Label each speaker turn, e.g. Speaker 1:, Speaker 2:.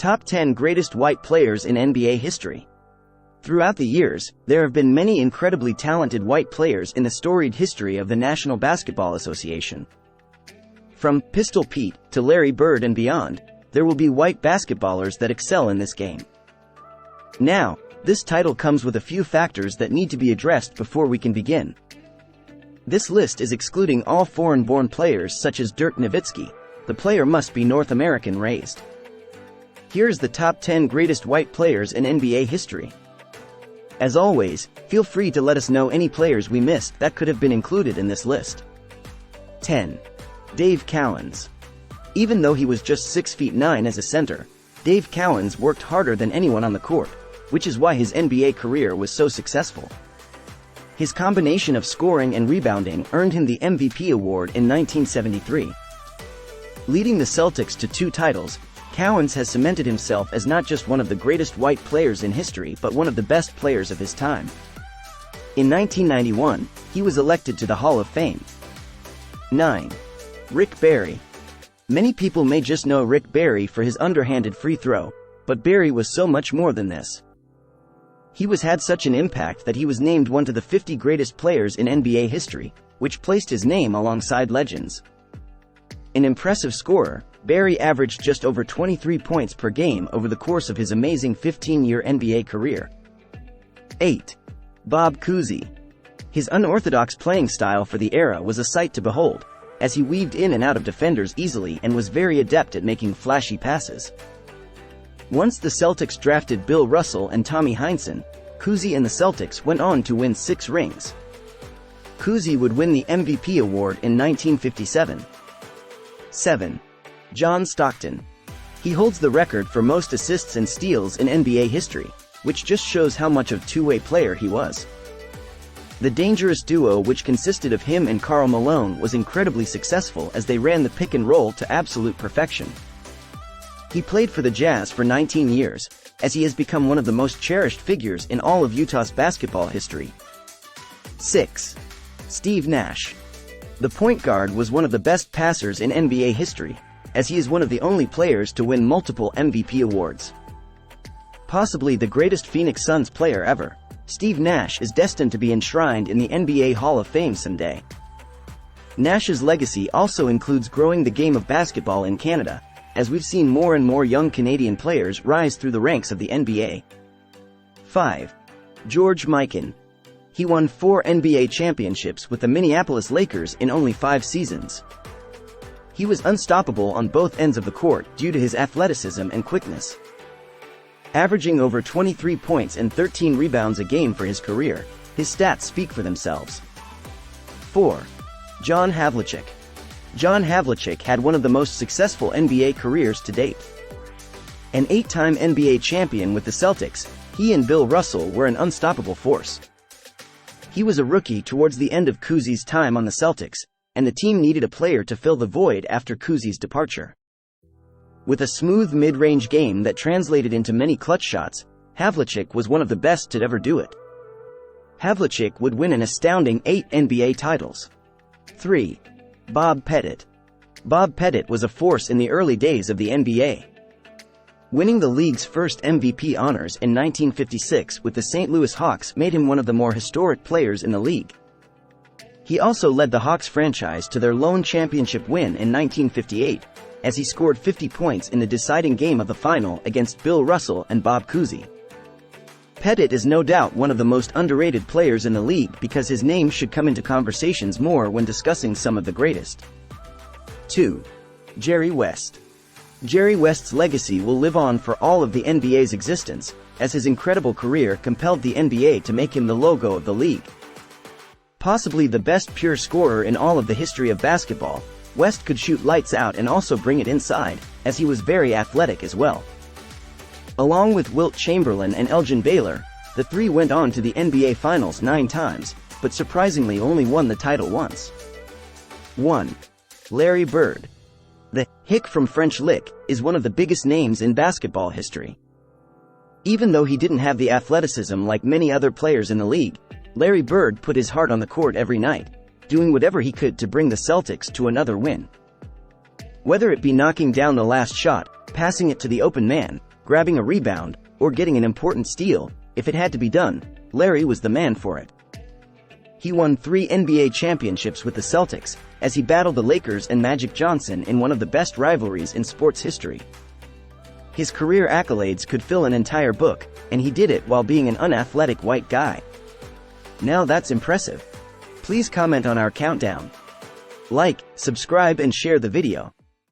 Speaker 1: Top 10 Greatest White Players in NBA History. Throughout the years, there have been many incredibly talented white players in the storied history of the National Basketball Association. From Pistol Pete to Larry Bird and beyond, there will be white basketballers that excel in this game. Now, this title comes with a few factors that need to be addressed before we can begin. This list is excluding all foreign-born players such as Dirk Nowitzki. The player must be North American raised. Here's the top 10 greatest white players in NBA history. As always, feel free to let us know any players we missed that could have been included in this list. 10. Dave Cowens. Even though he was just 6'9" as a center, Dave Cowens worked harder than anyone on the court, which is why his NBA career was so successful. His combination of scoring and rebounding earned him the MVP award in 1973. Leading the Celtics to 2 titles, Cowens has cemented himself as not just one of the greatest white players in history but one of the best players of his time. In 1991, he was elected to the Hall of Fame. 9. Rick Barry. Many people may just know Rick Barry for his underhanded free throw, but Barry was so much more than this. He had such an impact that he was named one of the 50 greatest players in NBA history, which placed his name alongside legends. An impressive scorer, Barry averaged just over 23 points per game over the course of his amazing 15-year NBA career. 8. Bob Cousy. His unorthodox playing style for the era was a sight to behold, as he weaved in and out of defenders easily and was very adept at making flashy passes. Once the Celtics drafted Bill Russell and Tommy Heinsohn, Cousy and the Celtics went on to win 6 rings. Cousy would win the MVP award in 1957. 7. John Stockton. He holds the record for most assists and steals in NBA history, which just shows how much of a two-way player he was. The dangerous duo which consisted of him and Karl Malone was incredibly successful as they ran the pick and roll to absolute perfection. He played for the Jazz for 19 years, as he has become one of the most cherished figures in all of Utah's basketball history. 6. Steve Nash. The point guard was one of the best passers in NBA history, as he is one of the only players to win multiple MVP awards. Possibly the greatest Phoenix Suns player ever, Steve Nash is destined to be enshrined in the NBA Hall of Fame someday. Nash's legacy also includes growing the game of basketball in Canada, as we've seen more and more young Canadian players rise through the ranks of the NBA. 5. George Mikan. He won 4 NBA championships with the Minneapolis Lakers in only 5 seasons. He was unstoppable on both ends of the court due to his athleticism and quickness. Averaging over 23 points and 13 rebounds a game for his career, his stats speak for themselves. 4. John Havlicek. John Havlicek had one of the most successful NBA careers to date. An 8-time NBA champion with the Celtics, he and Bill Russell were an unstoppable force. He was a rookie towards the end of Cousy's time on the Celtics, and the team needed a player to fill the void after Cousy's departure. With a smooth mid-range game that translated into many clutch shots, Havlicek was one of the best to ever do it. Havlicek would win an astounding 8 NBA titles. 3. Bob Pettit. Bob Pettit was a force in the early days of the NBA. Winning the league's first MVP honors in 1956 with the St. Louis Hawks made him one of the more historic players in the league. He also led the Hawks franchise to their lone championship win in 1958, as he scored 50 points in the deciding game of the final against Bill Russell and Bob Cousy. Pettit is no doubt one of the most underrated players in the league because his name should come into conversations more when discussing some of the greatest. 2. Jerry West. Jerry West's legacy will live on for all of the NBA's existence, as his incredible career compelled the NBA to make him the logo of the league. Possibly the best pure scorer in all of the history of basketball, West could shoot lights out and also bring it inside, as he was very athletic as well. Along with Wilt Chamberlain and Elgin Baylor, the three went on to the NBA Finals 9 times, but surprisingly only won the title once. 1. Larry Bird. The Hick from French Lick is one of the biggest names in basketball history. Even though he didn't have the athleticism like many other players in the league, Larry Bird put his heart on the court every night, doing whatever he could to bring the Celtics to another win. Whether it be knocking down the last shot, passing it to the open man, grabbing a rebound, or getting an important steal, if it had to be done, Larry was the man for it. He won 3 NBA championships with the Celtics, as he battled the Lakers and Magic Johnson in one of the best rivalries in sports history. His career accolades could fill an entire book, and he did it while being an unathletic white guy. Now that's impressive. Please comment on our countdown. Like, subscribe and share the video.